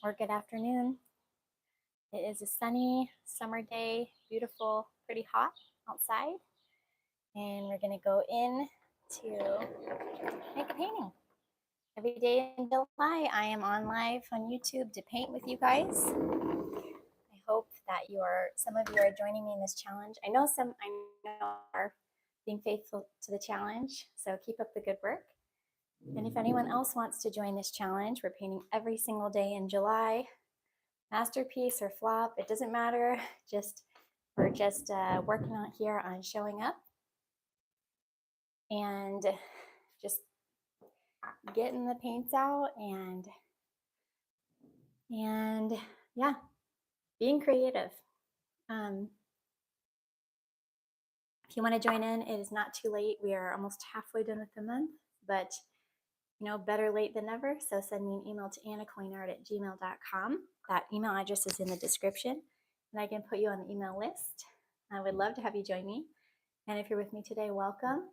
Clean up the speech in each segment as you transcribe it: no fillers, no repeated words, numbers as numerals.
or good afternoon. It is a sunny summer day, beautiful, pretty hot outside, and we're going to go in to make a painting. Every day in July, I am on live on YouTube to paint with you guys. I hope that some of you are joining me in this challenge. I know are being faithful to the challenge, so keep up the good work. And if anyone else wants to join this challenge, we're painting every single day in July. Masterpiece or flop, it doesn't matter. We're just working on here on showing up and just getting the paints out and yeah, being creative. If you want to join in, it is not too late. We are almost halfway done with the month, but better late than never. So send me an email to annacoinart@gmail.com. That email address is in the description, and I can put you on the email list. I would love to have you join me. And if you're with me today, welcome.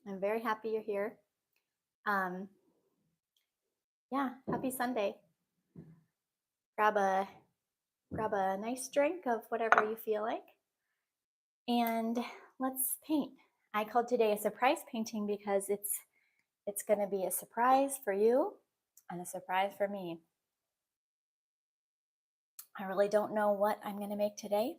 I'm very happy you're here. Yeah, happy Sunday. Grab a nice drink of whatever you feel like, and let's paint. I called today a surprise painting because it's going to be a surprise for you and a surprise for me. I really don't know what I'm going to make today.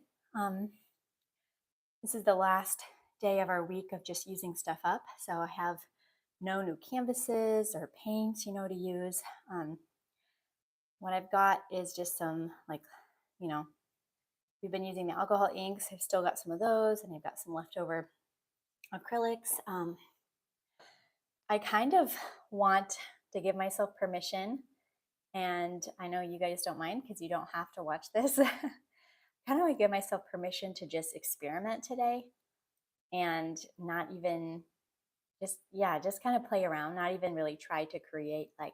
This is the last day of our week of just using stuff up, so I have no new canvases or paints, to use. What I've got is just some, we've been using the alcohol inks. I've still got some of those, and I've got some leftover acrylics. I kind of want to give myself permission, and I know you guys don't mind because you don't have to watch this. Kind of want to give myself permission to just experiment today and not even just kind of play around, not even really try to create like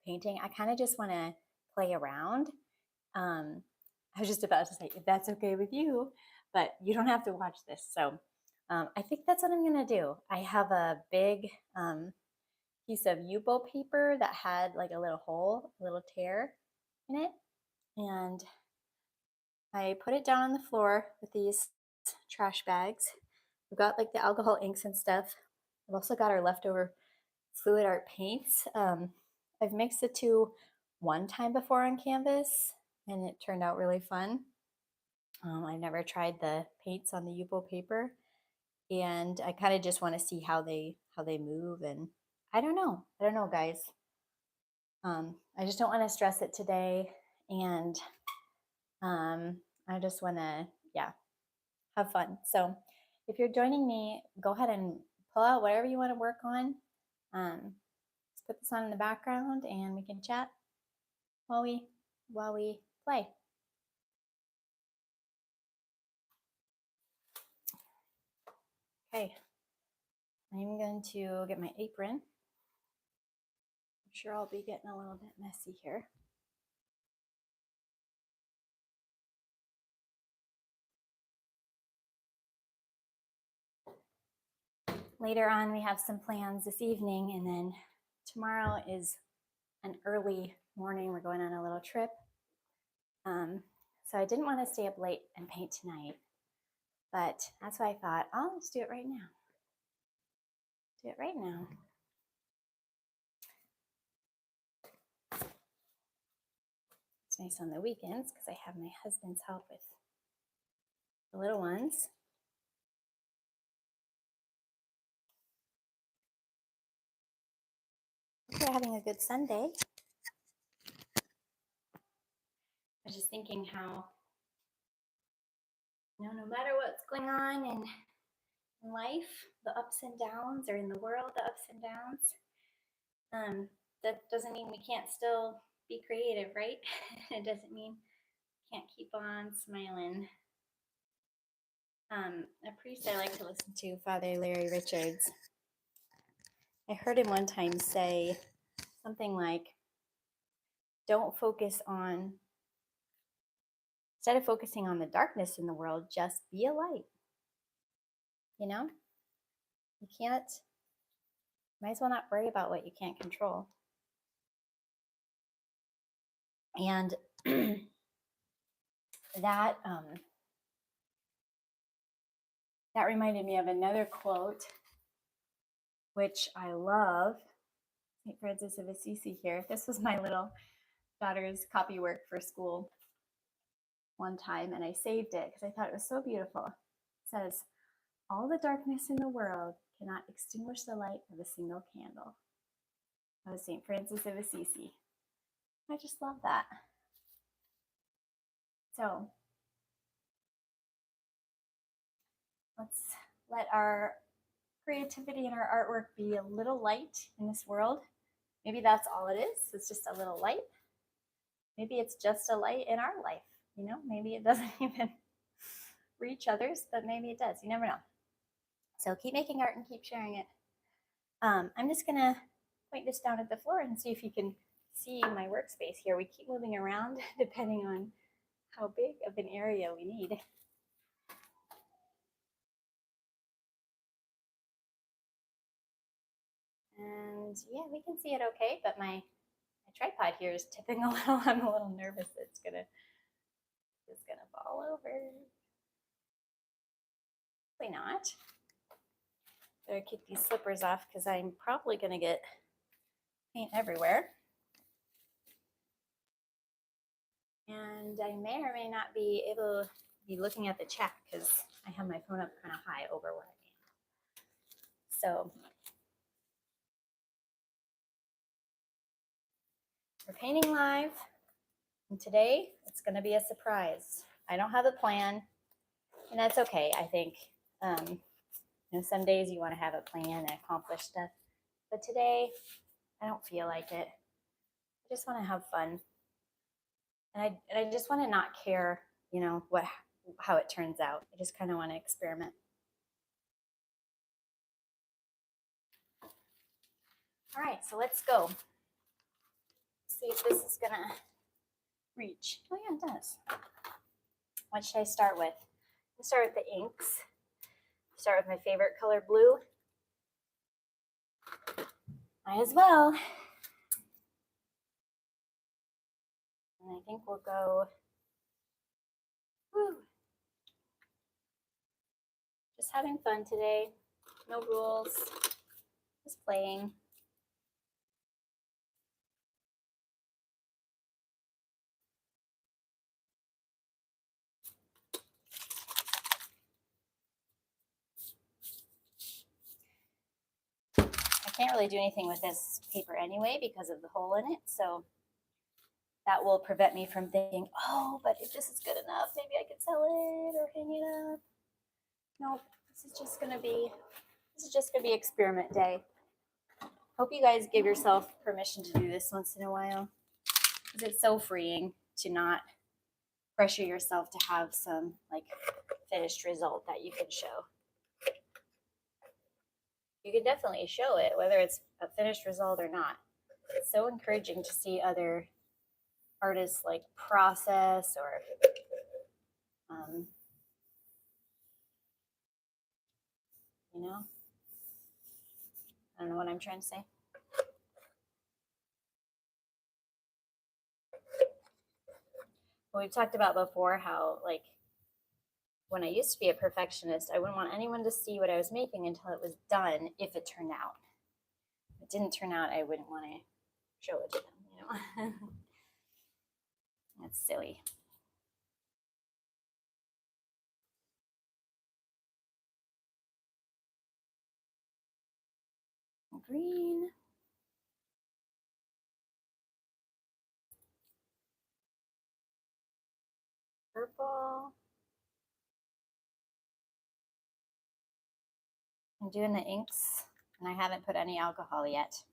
painting. I kind of just want to play around. I was just about to say, if that's okay with you, but you don't have to watch this. So I think that's what I'm going to do. I have a big piece of U-boat paper that had like a little hole, a little tear in it. And I put it down on the floor with these trash bags. We've got like the alcohol inks and stuff. I've also got our leftover fluid art paints. I've mixed the two one time before on canvas, and it turned out really fun. I've never tried the paints on the U-boat paper, and I kind of just want to see how they move. And I don't know, guys. I just don't want to stress it today, and I just want to, have fun. So if you're joining me, go ahead and pull out whatever you want to work on. Let's put this on in the background, and we can chat while we play. Okay, I'm going to get my apron. I'm sure I'll be getting a little bit messy here. Later on, we have some plans this evening, and then tomorrow is an early morning. We're going on a little trip. So I didn't want to stay up late and paint tonight, but that's why I thought, oh, let's do it right now. Do it right now. It's nice on the weekends because I have my husband's help with the little ones. Hope you're having a good Sunday. I was just thinking how, no matter what's going on in life, the ups and downs, or in the world, the ups and downs, that doesn't mean we can't still be creative, right? It doesn't mean we can't keep on smiling. A priest I like to listen to, Father Larry Richards, I heard him one time say something like, instead of focusing on the darkness in the world, just be a light. Might as well not worry about what you can't control. And that that reminded me of another quote, which I love. St. Francis of Assisi here. This was my little daughter's copy work for school one time, and I saved it because I thought it was so beautiful. It says, "All the darkness in the world cannot extinguish the light of a single candle." That was St. Francis of Assisi. I just love that. So let's let our creativity and our artwork be a little light in this world. Maybe that's all it is. It's just a little light. Maybe it's just a light in our life. You know, maybe it doesn't even reach others, but maybe it does. You never know. So keep making art and keep sharing it. I'm just gonna point this down at the floor and see if you can see my workspace here. We keep moving around depending on how big of an area we need. And yeah, we can see it okay, but my tripod here is tipping a little. I'm a little nervous it's gonna fall over. Hopefully not. Better keep these slippers off because I'm probably gonna get paint everywhere. And I may or may not be able to be looking at the chat because I have my phone up kind of high over where I am. So we're painting live, and today it's going to be a surprise. I don't have a plan, and that's okay. I think some days you want to have a plan and accomplish stuff, but today I don't feel like it. I just want to have fun, and I just want to not care, how it turns out. I just kind of want to experiment. All right, so let's go. See if this is gonna reach. Oh yeah, it does. What should I start with? I'll start with the inks. Start with my favorite color, blue. Might as well. And I think we'll go, just having fun today. No rules, just playing. I can't really do anything with this paper anyway because of the hole in it, so that will prevent me from thinking, oh, but if this is good enough, maybe I could sell it or hang it up. Nope, this is just gonna be experiment day. Hope you guys give yourself permission to do this once in a while, because it's so freeing to not pressure yourself to have some finished result that you can show. You can definitely show it, whether it's a finished result or not. It's so encouraging to see other artists process or I don't know what I'm trying to say. Well, we've talked about before how when I used to be a perfectionist, I wouldn't want anyone to see what I was making until it was done if it turned out. If it didn't turn out, I wouldn't want to show it to them, That's silly. Green. Purple. I'm doing the inks, and I haven't put any alcohol yet.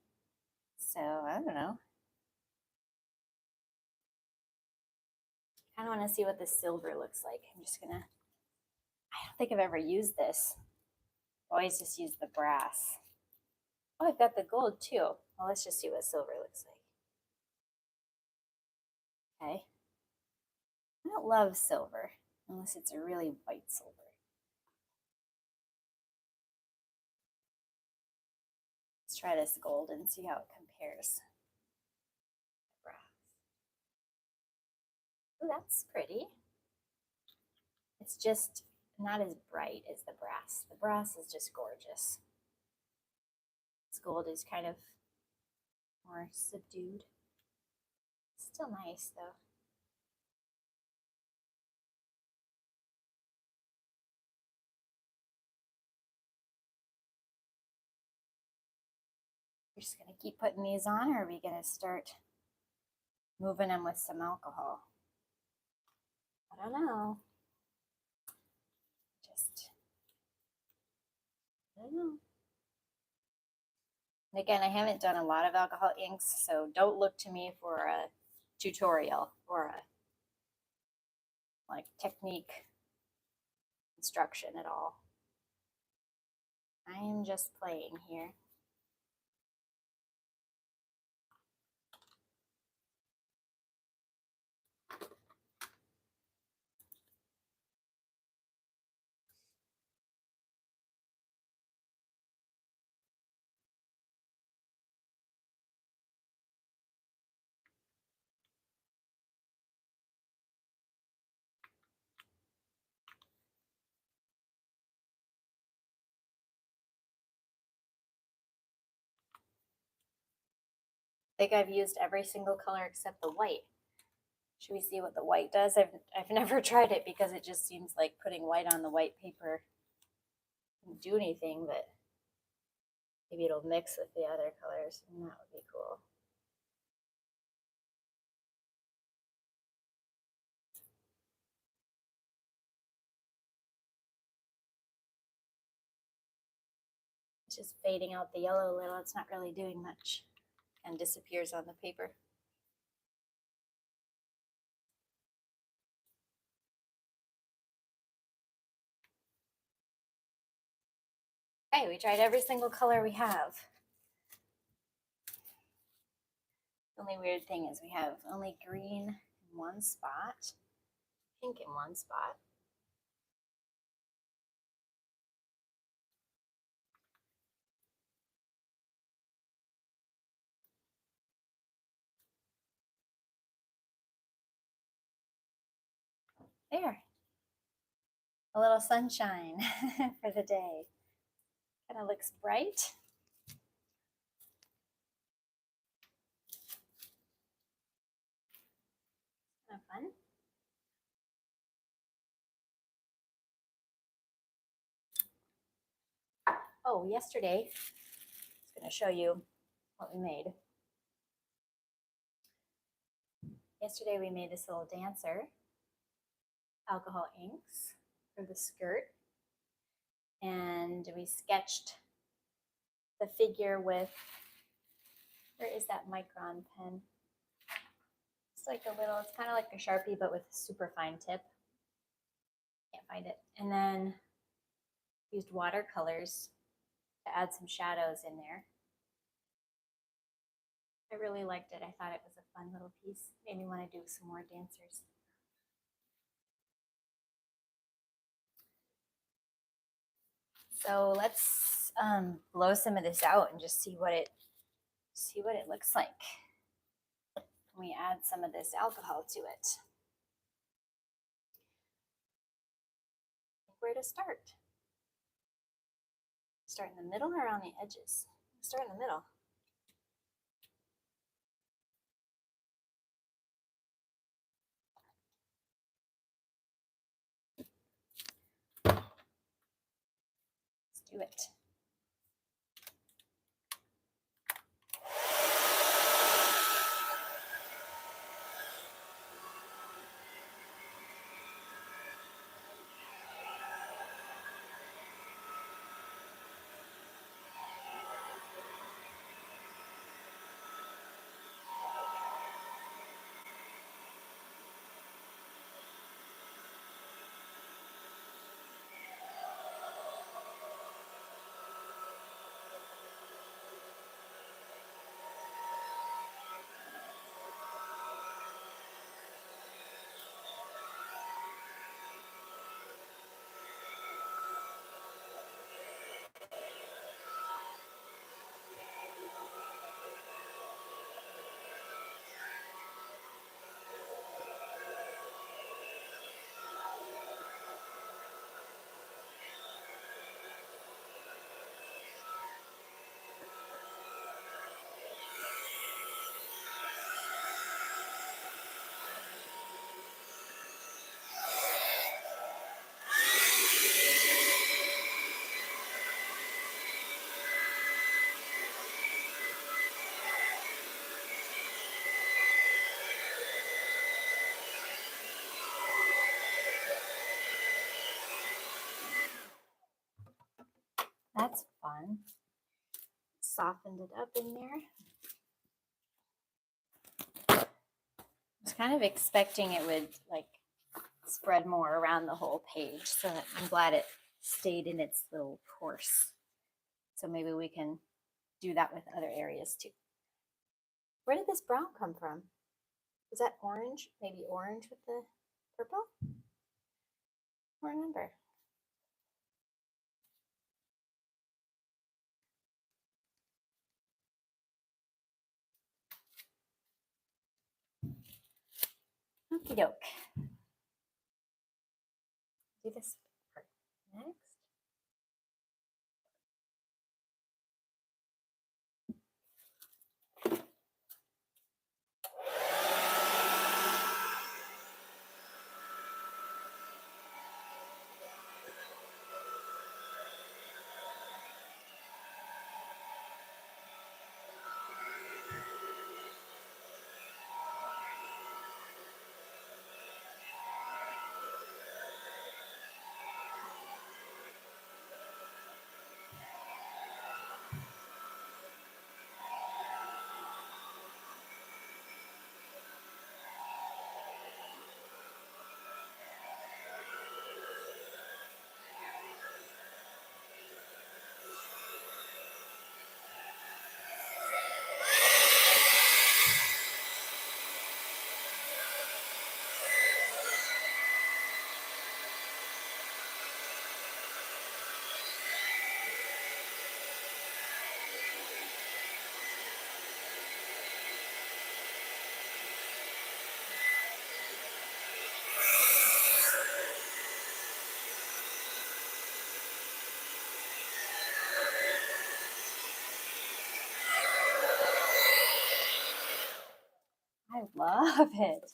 So, I don't know. I kind of want to see what the silver looks like. I don't think I've ever used this. I always just use the brass. Oh, I've got the gold too. Well, let's just see what silver looks like. Okay. I don't love silver unless it's a really white silver. Let's try this gold and see how it compares. Oh, that's pretty. It's just not as bright as the brass. The brass is just gorgeous. This gold is kind of more subdued. Still nice though. We're just gonna keep putting these on, or are we gonna start moving them with some alcohol? I don't know. I don't know. And again, I haven't done a lot of alcohol inks, so don't look to me for a tutorial or a like technique instruction at all. I am just playing here. I think I've used every single color except the white. Should we see what the white does? I've never tried it because it just seems like putting white on the white paper doesn't do anything, but maybe it'll mix with the other colors, and that would be cool. It's just fading out the yellow a little. It's not really doing much and disappears on the paper. Okay, we tried every single color we have. The only weird thing is we have only green in one spot, pink in one spot. There, a little sunshine for the day. Kind of looks bright. Kind of fun. Oh, yesterday, I was going to show you what we made. Yesterday we made this little dancer, alcohol inks for the skirt, and we sketched the figure with, where is that micron pen? It's like a little, it's kind of like a Sharpie but with a super fine tip. Can't find it. And then used watercolors to add some shadows in there. I really liked it. I thought it was a fun little piece. Made me want to do some more dancers. So let's blow some of this out and just see what it looks like when we add some of this alcohol to it. Where to start? Start in the middle or on the edges? Start in the middle. Let's do it. fun. Softened it up in there. I was kind of expecting it would like spread more around the whole page, so I'm glad it stayed in its little course. So maybe we can do that with other areas too. Where did this brown come from? Is that orange? Maybe orange with the purple? I don't remember. Okie doke. Do this part next. I love it.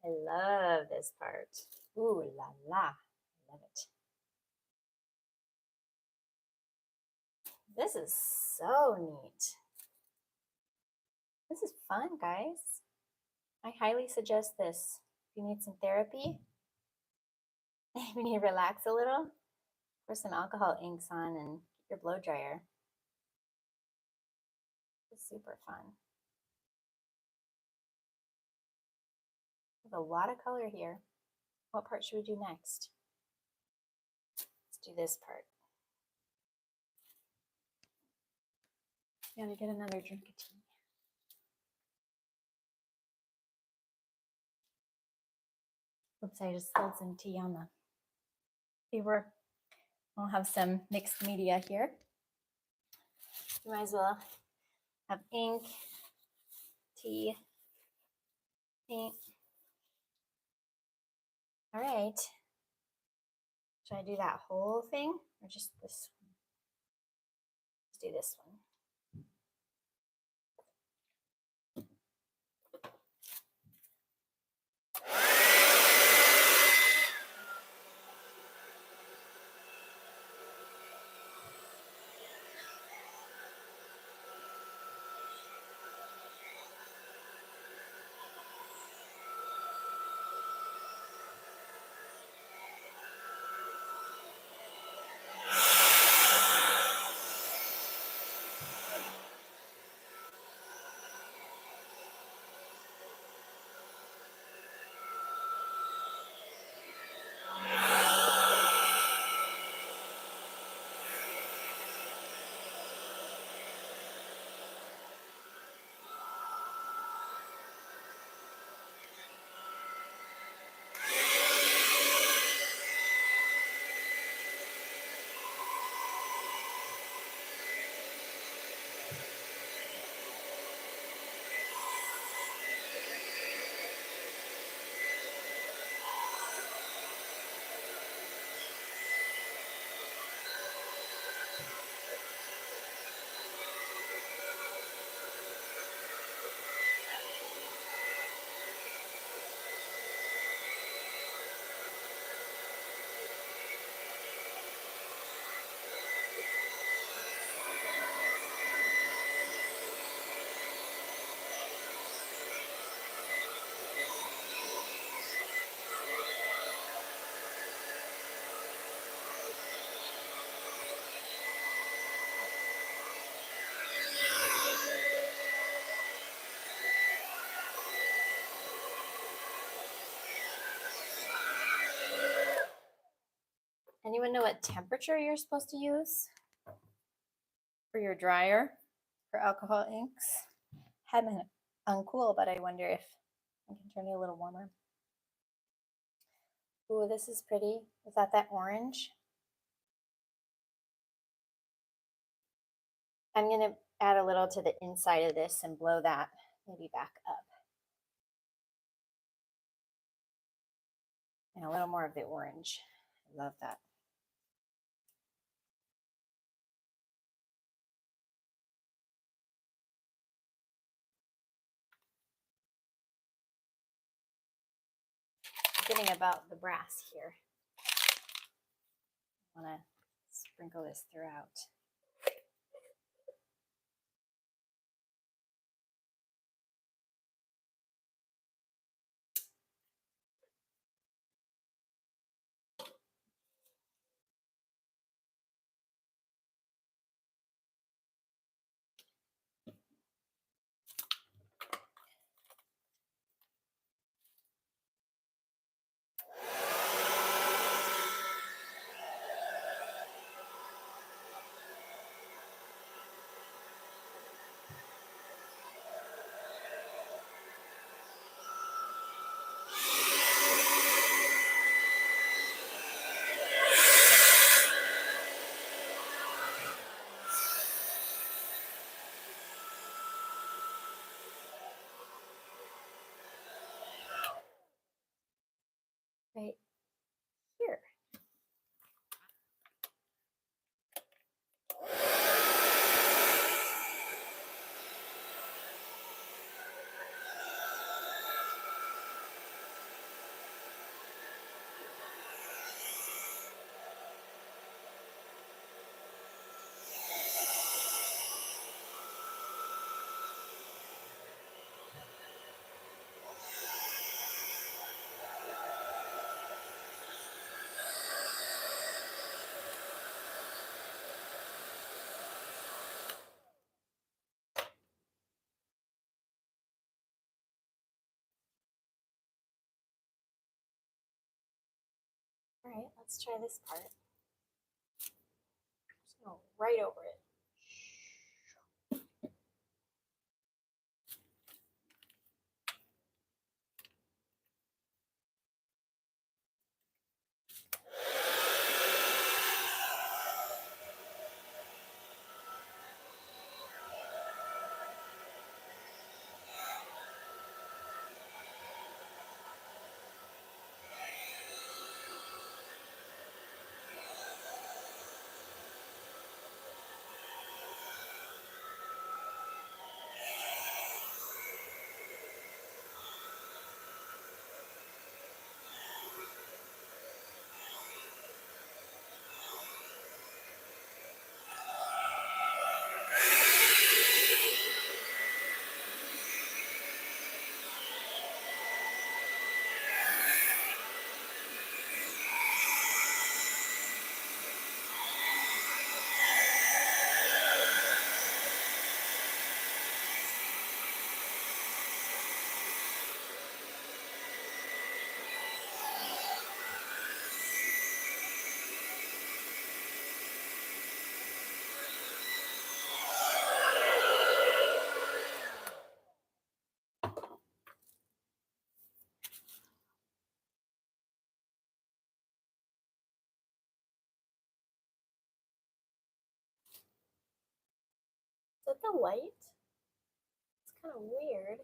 I love this part. Ooh la la. I love it. This is so neat. This is fun, guys. I highly suggest this. If you need some therapy, if you need to relax a little, pour some alcohol inks on and get your blow dryer. It's super fun. There's a lot of color here. What part should we do next? Let's do this part. Gotta get another drink of tea. Oops, I just spilled some tea on the paper. We'll have some mixed media here. You might as well have ink, tea, paint. All right. Should I do that whole thing or just this one? Let's do this one. Anyone know what temperature you're supposed to use for your dryer for alcohol inks? Had been uncool, but I wonder if I can turn it a little warmer. Ooh, this is pretty. Is that orange? I'm going to add a little to the inside of this and blow that maybe back up. And a little more of the orange. I love that. Forgetting about the brass here. I want to sprinkle this throughout. Right here. All right, let's try this part. Just go right over it. Is that the white? It's kind of weird.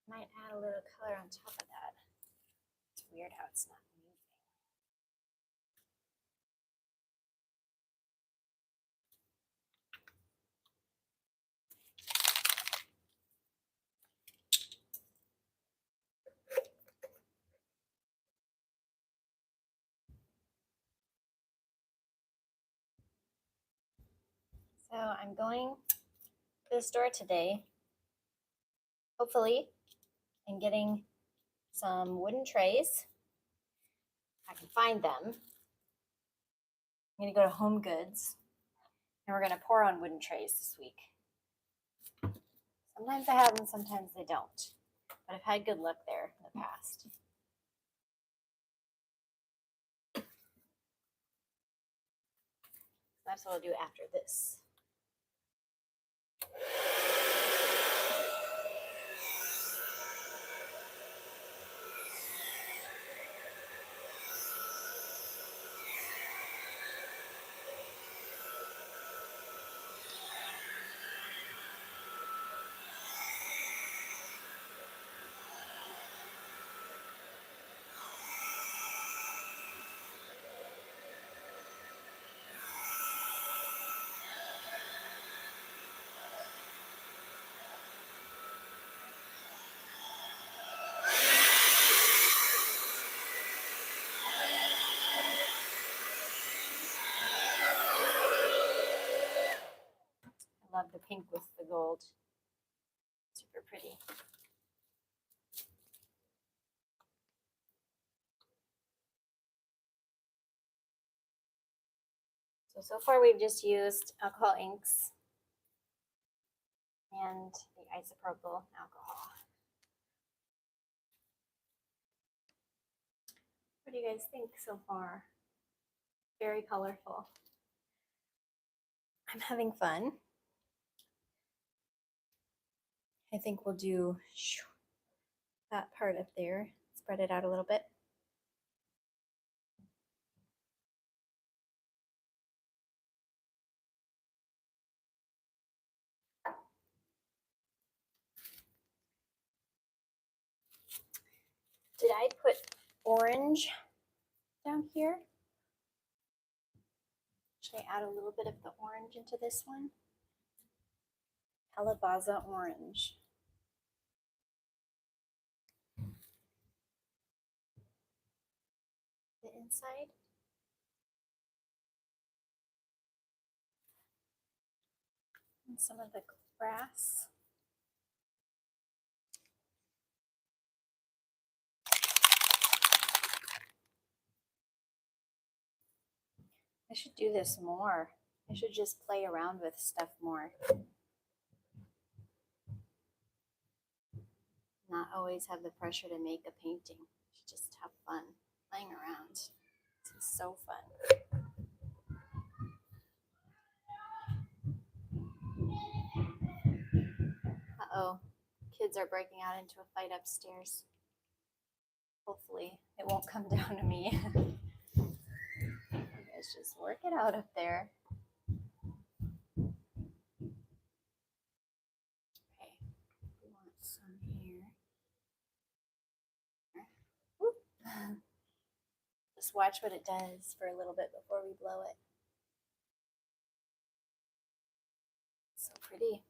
Might add a little color on top of that. It's weird how it's not moving. So I'm going to the store today, hopefully, and getting some wooden trays. I can find them. I'm going to go to Home Goods, and we're going to pour on wooden trays this week. Sometimes I have them, sometimes they don't. But I've had good luck there in the past. That's what I'll do after this. I love the pink with the gold. Super pretty. So far we've just used alcohol inks and the isopropyl alcohol. What do you guys think so far? Very colorful. I'm having fun. I think we'll do that part up there, spread it out a little bit. Did I put orange down here? Should I add a little bit of the orange into this one? Calabaza orange. The inside. And some of the grass. I should do this more. I should just play around with stuff more. Not always have the pressure to make a painting. Just have fun playing around. This is so fun. Uh-oh, kids are breaking out into a fight upstairs. Hopefully it won't come down to me. You guys just work it out up there. Okay, we want some here. Whoop. Just watch what it does for a little bit before we blow it. So pretty.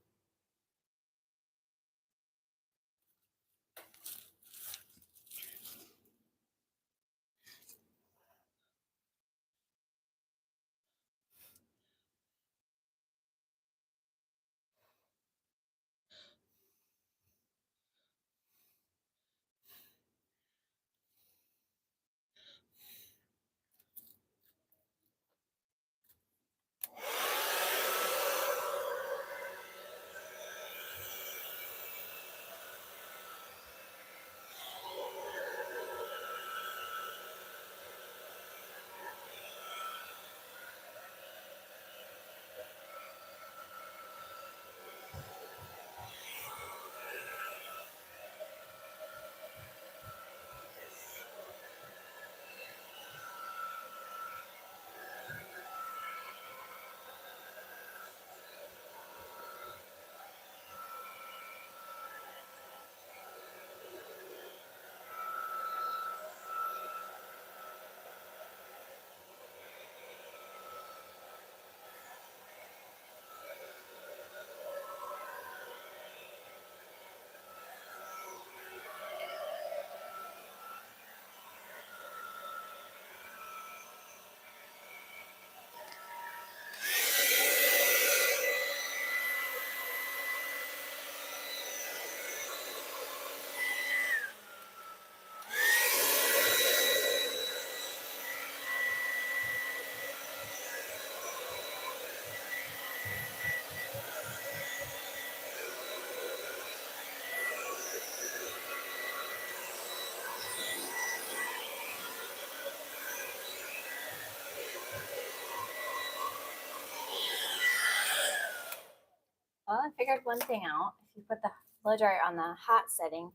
Well, I figured one thing out. If you put the blow dryer on the hot setting,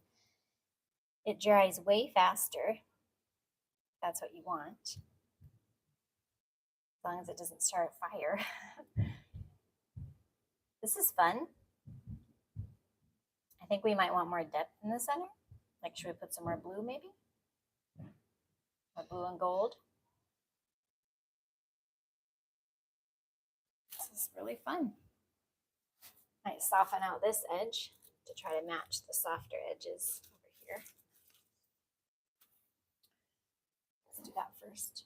it dries way faster. That's what you want. As long as it doesn't start a fire. This is fun. I think we might want more depth in the center. Like, should we put some more blue maybe? Or blue and gold? This is really fun. Might soften out this edge to try to match the softer edges over here. Let's do that first.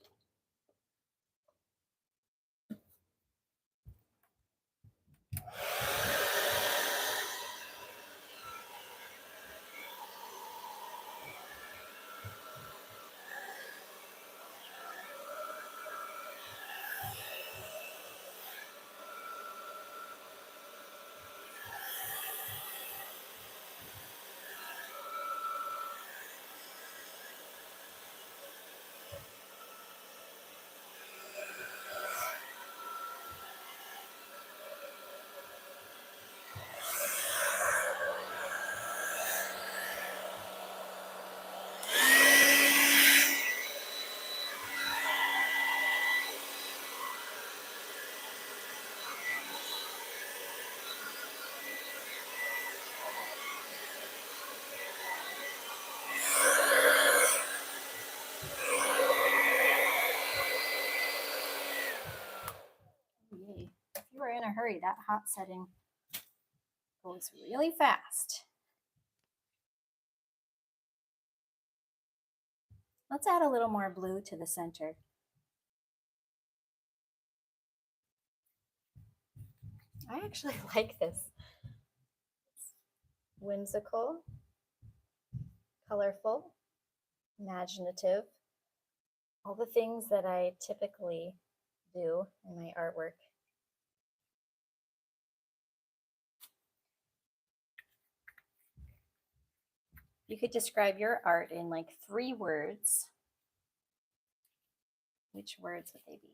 Yay. If you are in a hurry, that hot setting goes really fast. Let's add a little more blue to the center. I actually like this. It's whimsical, colorful, imaginative, all the things that I typically do in my artwork. You could describe your art in like 3 words. Which words would they be?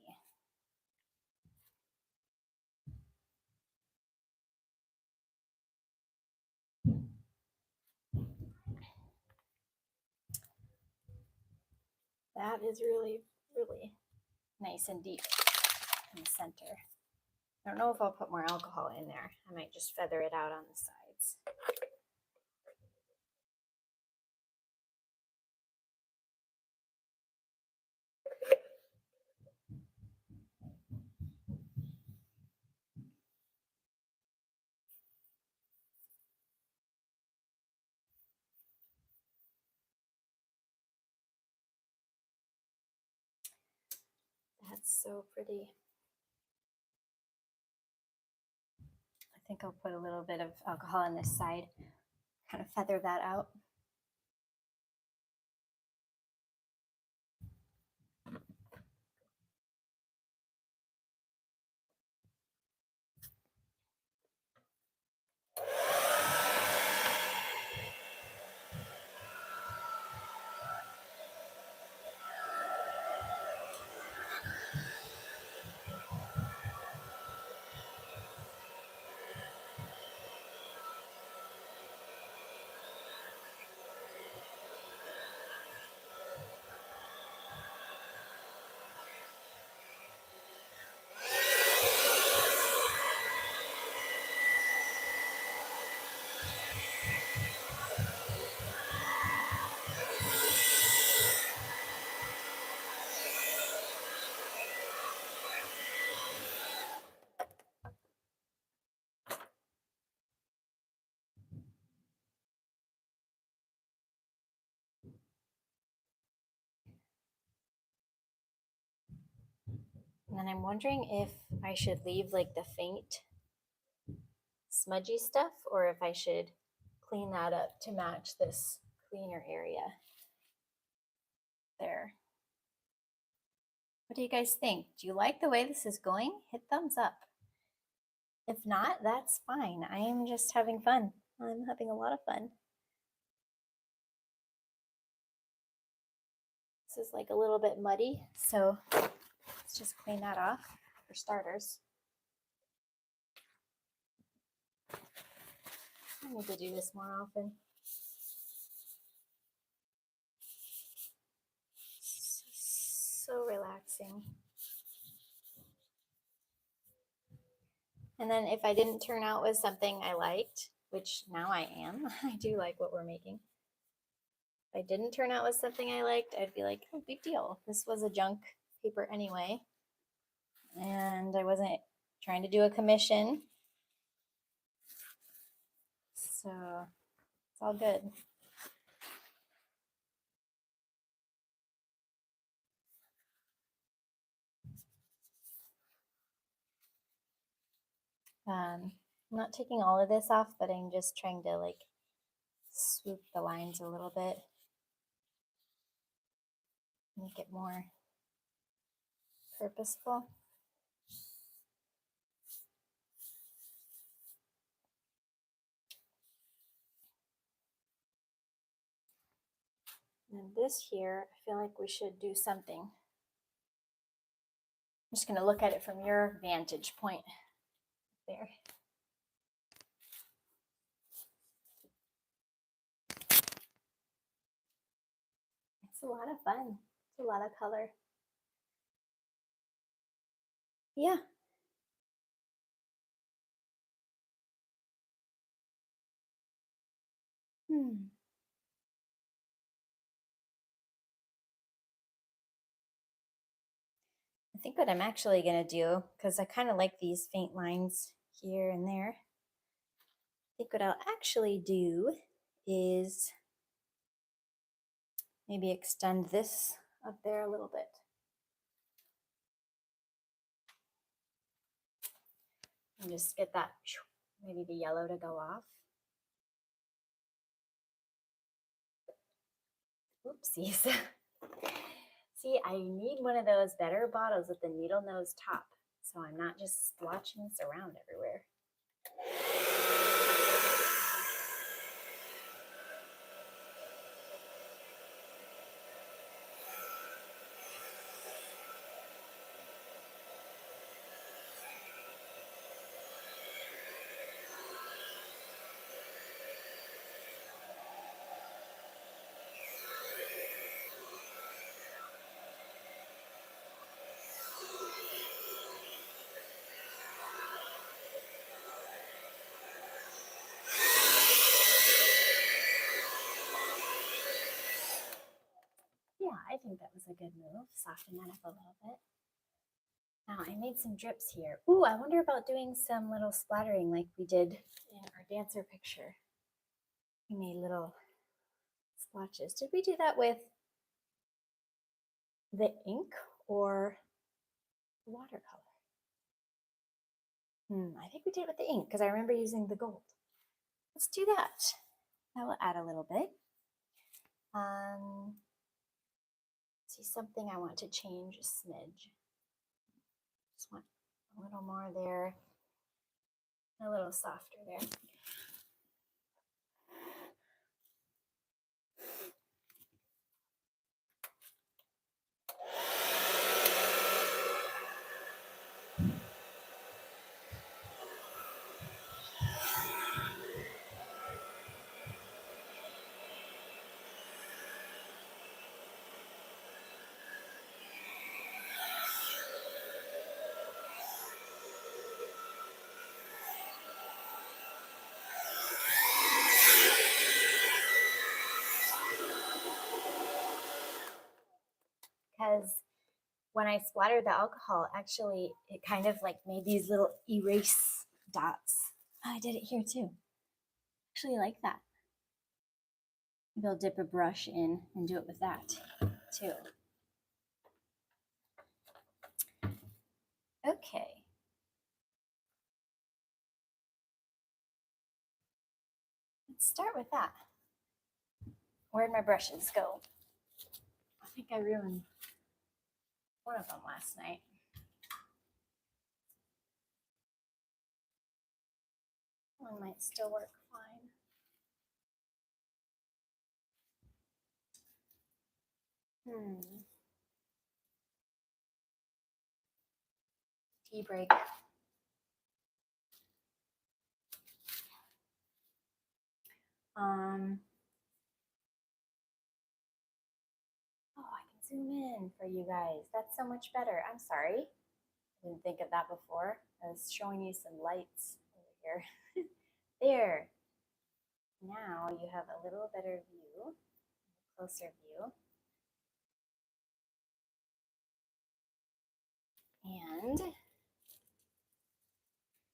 That is really, really nice and deep in the center. I don't know if I'll put more alcohol in there. I might just feather it out on the sides. That's so pretty. I think I'll put a little bit of alcohol on this side, kind of feather that out. And then I'm wondering if I should leave like the faint smudgy stuff or if I should clean that up to match this cleaner area there. What do you guys think? Do you like the way this is going? Hit thumbs up. If not, that's fine. I am just having fun. I'm having a lot of fun. This is like a little bit muddy, so let's just clean that off for starters. I need to do this more often. So relaxing. And then if I didn't turn out with something I liked, which now I am, I do like what we're making. If I didn't turn out with something I liked, I'd be like, oh, big deal. This was a junk paper anyway. And I wasn't trying to do a commission. So it's all good. I'm not taking all of this off, but I'm just trying to like swoop the lines a little bit. Make it more purposeful. And this here, I feel like we should do something. I'm just going to look at it from your vantage point there. It's a lot of fun. It's a lot of color. Yeah. I think what I'm actually going to do, because I kind of like these faint lines here and there, I think what I'll actually do is maybe extend this up there a little bit. And just get that, maybe the yellow to go off. Oopsies. See, I need one of those better bottles with the needle nose top, so I'm not just splotching this around everywhere. Yeah, I think that was a good move. Soften that up a little bit. Now I made some drips here. Ooh, I wonder about doing some little splattering like we did in our dancer picture. We made little splotches. Did we do that with the ink or the watercolor? I think we did it with the ink because I remember using the gold. Let's do that. That will add a little bit. See something I want to change a smidge. Just want a little more there, a little softer there. Because when I splattered the alcohol, actually, it kind of like made these little erase dots. Oh, I did it here too. Actually like that. Maybe I'll dip a brush in and do it with that too. Okay. Let's start with that. Where'd my brushes go? I think I ruined one of them last night. One might still work fine. Tea break. Oh, I can zoom in for you guys. That's so much better. I'm sorry. I didn't think of that before. I was showing you some lights over here. There. Now you have a little better view, closer view. And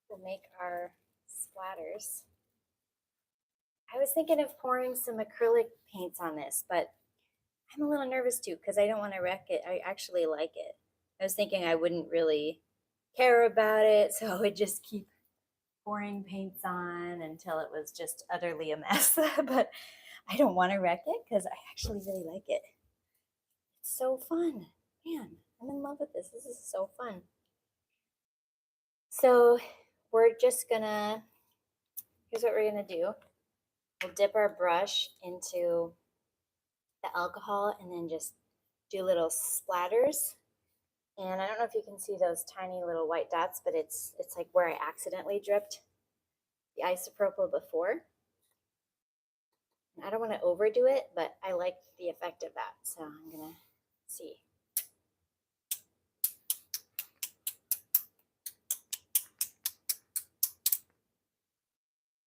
we'll make our splatters. I was thinking of pouring some acrylic paints on this, but I'm a little nervous too because I don't want to wreck it. I actually like it. I was thinking I wouldn't really care about it, so I would just keep pouring paints on until it was just utterly a mess. But I don't want to wreck it because I actually really like it. It's so fun. Man, I'm in love with this. This is so fun. So we're just gonna, here's what we're gonna do. We'll dip our brush into the alcohol and then just do little splatters. And I don't know if you can see those tiny little white dots, but it's like where I accidentally dripped the isopropyl before. I don't want to overdo it, but I like the effect of that. So I'm gonna see.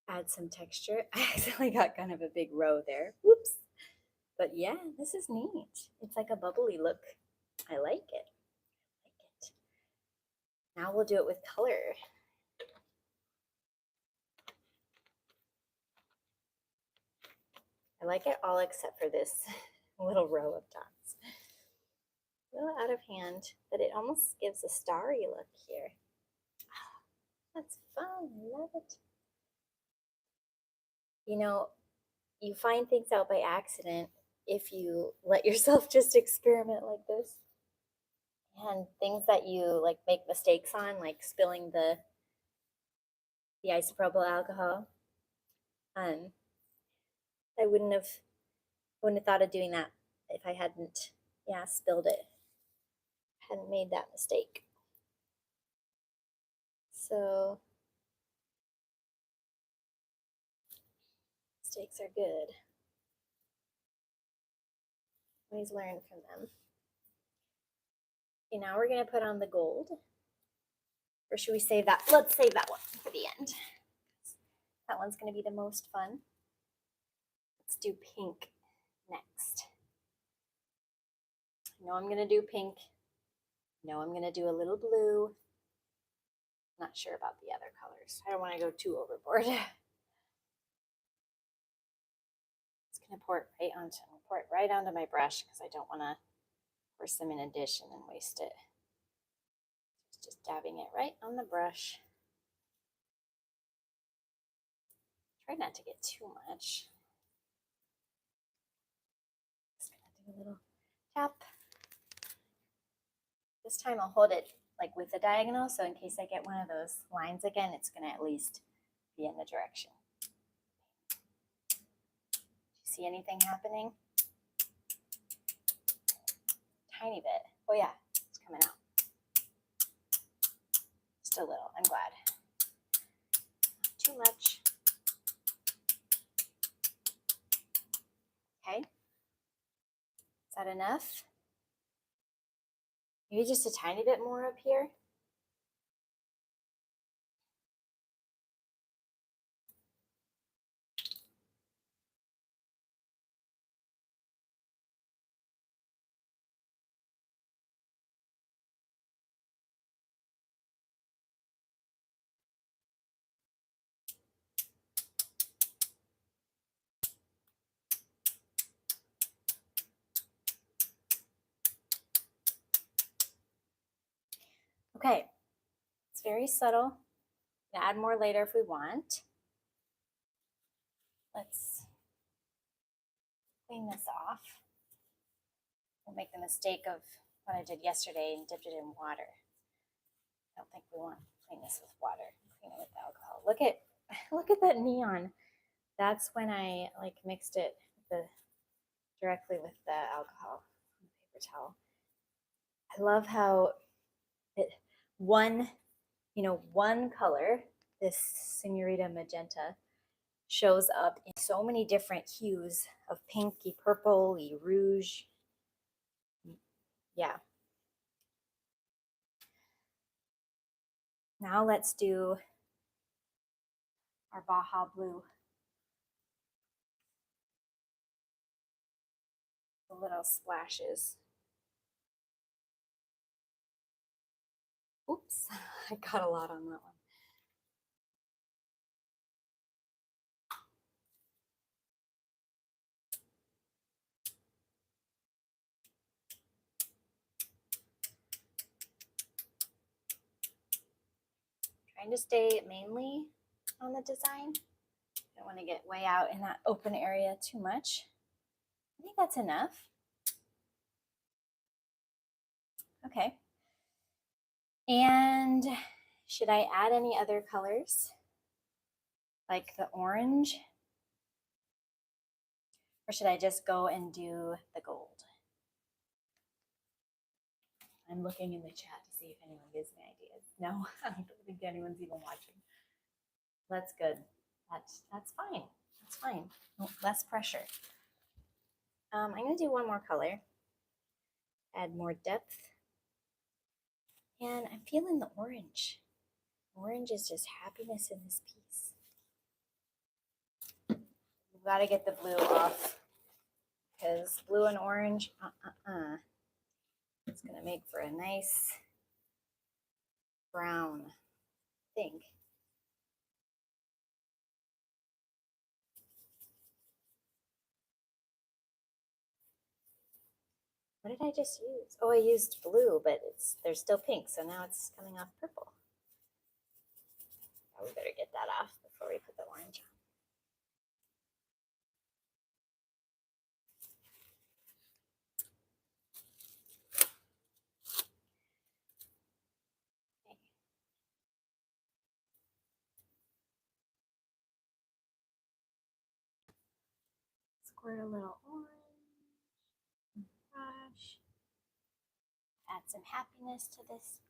Add some texture. I accidentally got kind of a big row there. Whoops. But yeah, this is neat. It's like a bubbly look. I like it. Now we'll do it with color. I like it all except for this little row of dots. A little out of hand, but it almost gives a starry look here. That's fun. I love it. You know, you find things out by accident if you let yourself just experiment like this. And things that you like make mistakes on, like spilling the isopropyl alcohol. I wouldn't have thought of doing that if I hadn't spilled it. Hadn't made that mistake. So mistakes are good. Always learn from them. Okay, now we're gonna put on the gold. Or should we save that? Let's save that one for the end. That one's gonna be the most fun. Let's do pink next. I know I'm gonna do pink. I know I'm gonna do a little blue. Not sure about the other colors. I don't want to go too overboard. It's gonna pour it right onto my brush because I don't want to pour some in a dish and then waste it. Just dabbing it right on the brush. Try not to get too much. Just gonna do a little tap. This time I'll hold it like with the diagonal, so in case I get one of those lines again, it's gonna at least be in the direction. Do you see anything happening? Tiny bit. Oh yeah, it's coming out. Just a little, I'm glad. Not too much. Okay. Is that enough? Maybe just a tiny bit more up here. Okay, it's very subtle. We'll add more later if we want. Let's clean this off. We'll make the mistake of what I did yesterday and dipped it in water. I don't think we want to clean this with water. Clean it with alcohol. Look at that neon. That's when I like mixed it directly with the alcohol on the paper towel. I love how one color, this Senorita Magenta, shows up in so many different hues of pinky, purpley, rouge. Yeah. Now let's do our Baja Blue. The little splashes. Oops, I got a lot on that one. Trying to stay mainly on the design. Don't want to get way out in that open area too much. I think that's enough. Okay. And should I add any other colors? Like the orange? Or should I just go and do the gold? I'm looking in the chat to see if anyone gives me ideas. No, I don't think anyone's even watching. That's good. That's fine. That's fine. No, less pressure. I'm going to do one more color. Add more depth. And I'm feeling the orange. Orange is just happiness in this piece. We've got to get the blue off because blue and orange, it's going to make for a nice brown, I think. What did I just use? Oh, I used blue, but there's still pink, so now it's coming off purple. Oh, we better get that off before we put the orange on. Okay. Squirt a little orange, brush. Add some happiness to this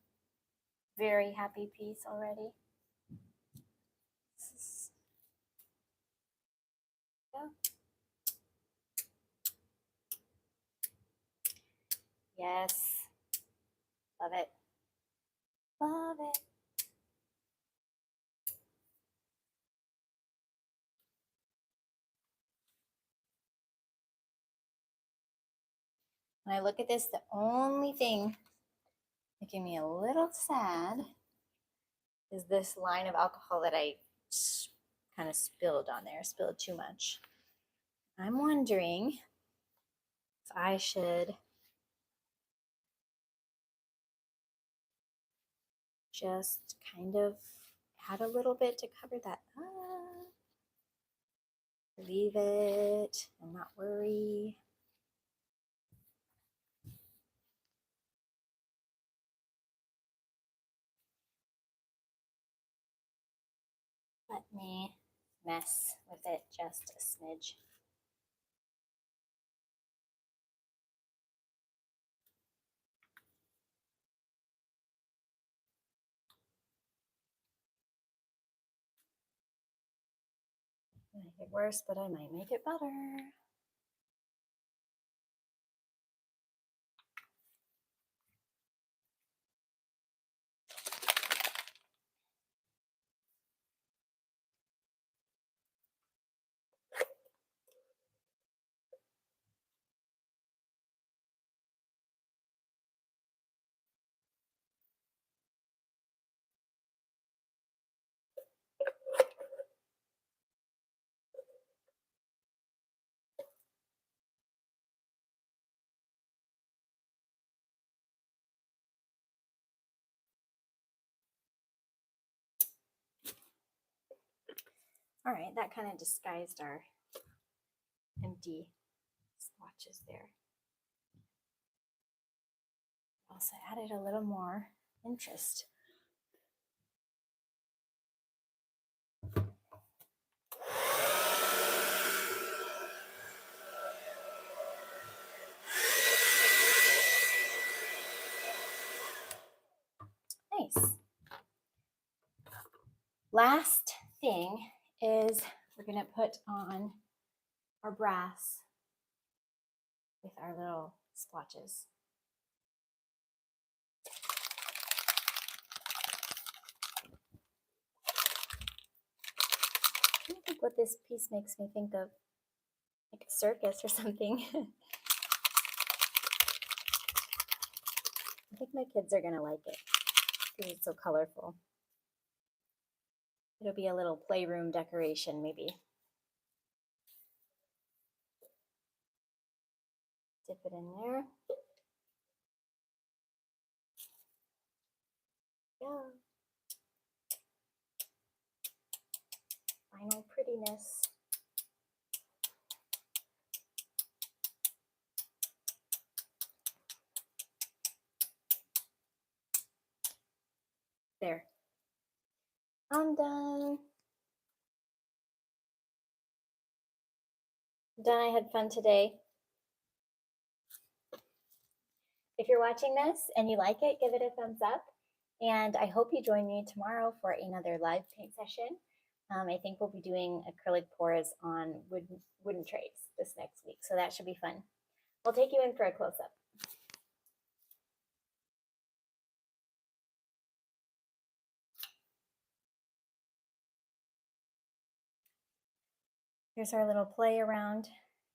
very happy piece already. Yes. Love it. Love it. When I look at this, the only thing making me a little sad is this line of alcohol that I kind of spilled on there, spilled too much. I'm wondering if I should just kind of add a little bit to cover that up. Leave it and not worry. Let me mess with it just a smidge. Make it worse, but I might make it better. All right, that kind of disguised our empty swatches there. Also added a little more interest. Nice. Last thing is we're going to put on our brass with our little splotches. I think what this piece makes me think of, like a circus or something. I think my kids are gonna like it because it's so colorful. It'll be a little playroom decoration, maybe. Dip it in there. Yeah. Final prettiness. There. I'm done. I had fun today. If you're watching this and you like it, give it a thumbs up. And I hope you join me tomorrow for another live paint session. I think we'll be doing acrylic pours on wooden trays this next week, so that should be fun. I'll take you in for a close-up. Here's our little play around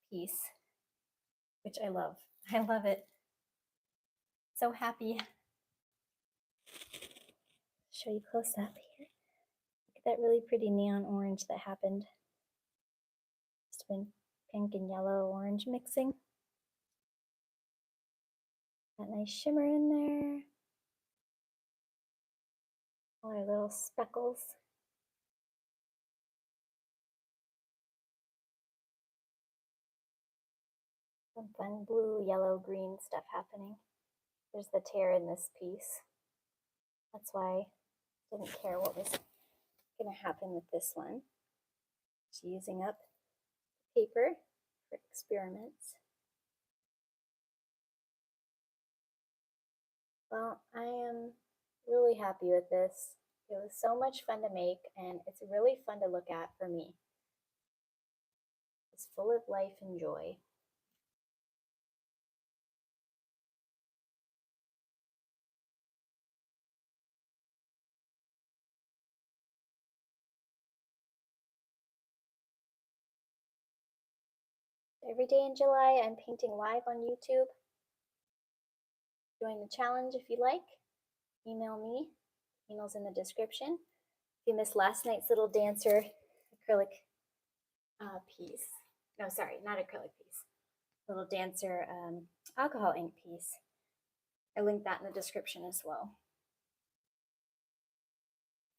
piece, which I love. I love it. So happy. Show you close up here. Look at that really pretty neon orange that happened. It's been pink and yellow orange mixing. That nice shimmer in there. All our little speckles. Some fun blue, yellow, green stuff happening. There's the tear in this piece. That's why I didn't care what was going to happen with this one. Just using up paper for experiments. Well, I am really happy with this. It was so much fun to make, and it's really fun to look at for me. It's full of life and joy. Every day in July, I'm painting live on YouTube. Join the challenge if you like. Email me. Email's in the description. If you missed last night's little dancer acrylic piece. No, sorry, not acrylic piece. Little dancer alcohol ink piece. I linked that in the description as well.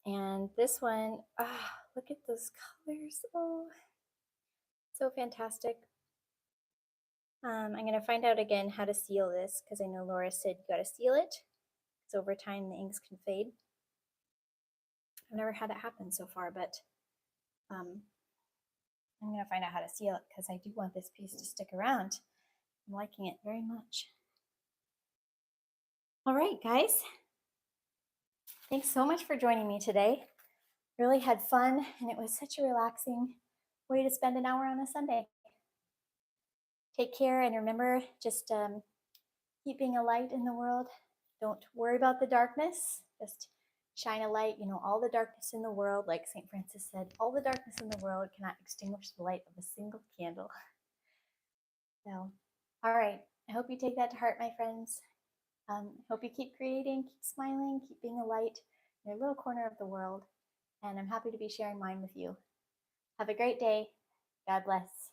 And this one, look at those colors. Oh, so fantastic. I'm going to find out again how to seal this because I know Laura said you got to seal it because over time the inks can fade. I've never had that happen so far, but I'm going to find out how to seal it because I do want this piece to stick around. I'm liking it very much. All right, guys. Thanks so much for joining me today. Really had fun, and it was such a relaxing way to spend an hour on a Sunday. Take care, and remember, just keeping a light in the world. Don't worry about the darkness. Just shine a light. You know, all the darkness in the world, like St. Francis said, all the darkness in the world cannot extinguish the light of a single candle. So, all right. I hope you take that to heart, my friends. Hope you keep creating, keep smiling, keep being a light in your little corner of the world. And I'm happy to be sharing mine with you. Have a great day. God bless.